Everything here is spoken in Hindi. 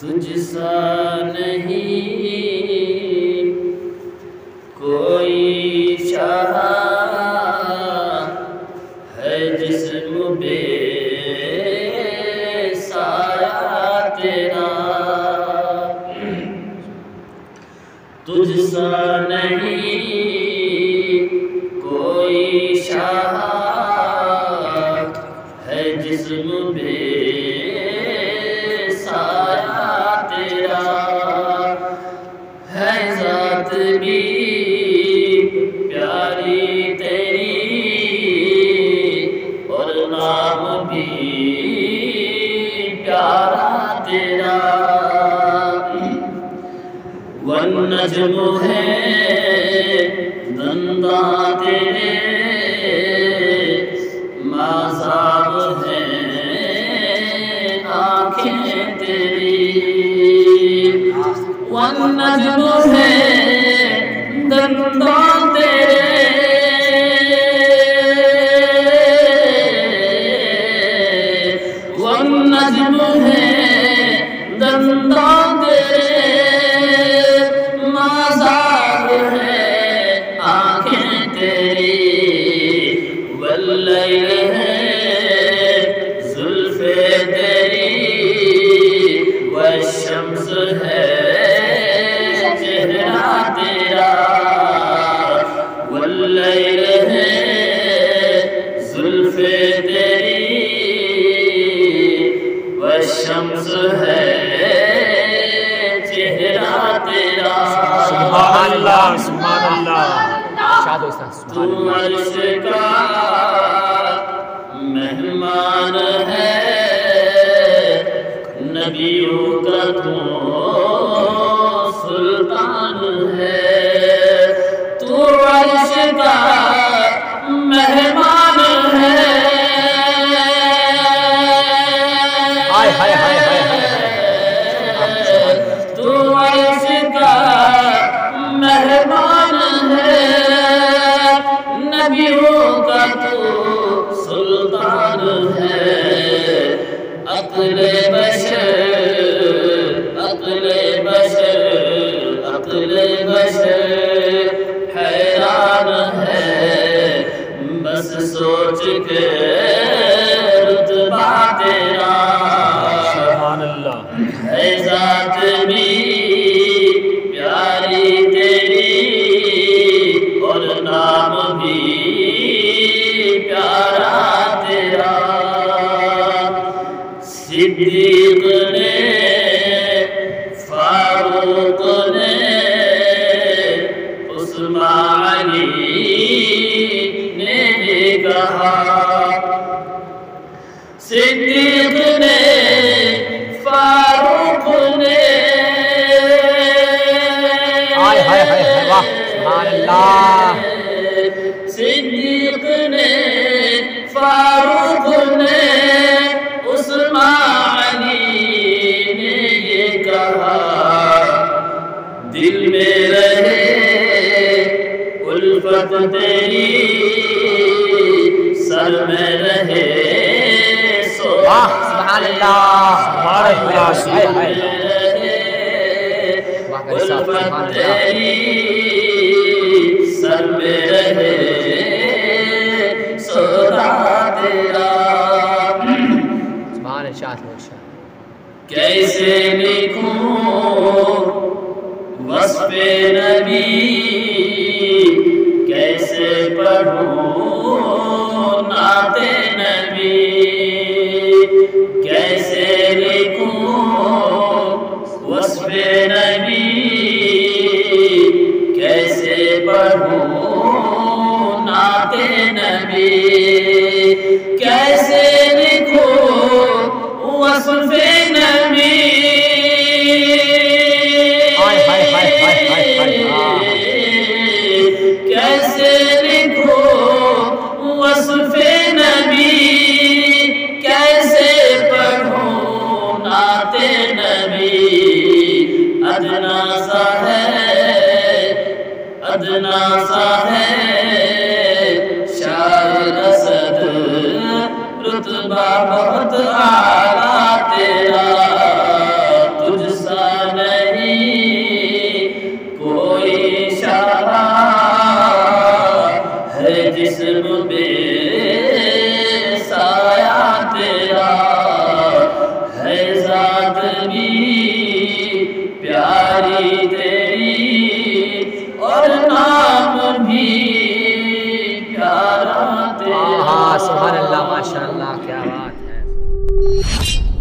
तुझसा नहीं कोई शाह है जिस्म बे साया तेरा, तुझसा नहीं कोई शाह है जिस्म बे साया तेरा, है ज़ात भी प्यारी तेरी और नाम भी प्यारा तेरा। वन नज्म है दंदा तेरे, माज़ाब है आँखें तेरी। वन नज्म है दंदा तेरे, वन नज्म है दंदा तेरे, माज़ाब है आँखें तेरी। वल्लैल है ज़ुल्फ़े तेरी, वश्शम्स है चेहरा तेरा। वल्लैल है ज़ुल्फ़े तेरी, वश्शम्स है चेहरा तेरा। सुभान अल्लाह, सुभान अल्लाह। तू अर्श का मेहमान है, नबियों का तू सुल्तान है। तू अर्श का मेहमान है, हाय हाय हाय हाय हाय। तू अर्श का मेहमान है, नबियों का तू सुल्तान है। अक्ले बशर, अक्ले बशर, अक्ले बशर हैरान है, बस सोच के रुतबा तेरा। सुभान अल्लाह। है ज़ात भी प्यारी तेरी और नाम भी प्यारा तेरा। सिद्दीक ने, फारूक ने, उस्मान अली ने कहा। सिद्दीक ने, फारूक ने, हाय हाय हाय हाय, वाह सुभान अल्लाह। सिद्दीक ने, फारूक ने, उस्मान अली ने ये कहा। दिल में रहे उल्फत तेरी, सर में रहे वाह सुभान अल्लाह, सुभान अल्लाह। हाय हाय उल्फत तेरी, सर में रहे सोदा तेरा। सुभान अल्लाह। कैसे लिखूं वस्फ़े नबी, कैसे पढ़ूं नाते नबी, कैसे लिखूं वस्फ़े नबी, कैसे पढ़ूं नाते नबी, कैसे लिखूं वस्फ़े नबी। हाय हाय हाय हाय हाय हाय। कैसे लिखूं वस्फ़े नबी, कैसे पढ़ूं नाते नबी। अदना सा है, अदना सा है शायर असद, रुतबा बहुत आला तेरा। तुझसे क्या बात है।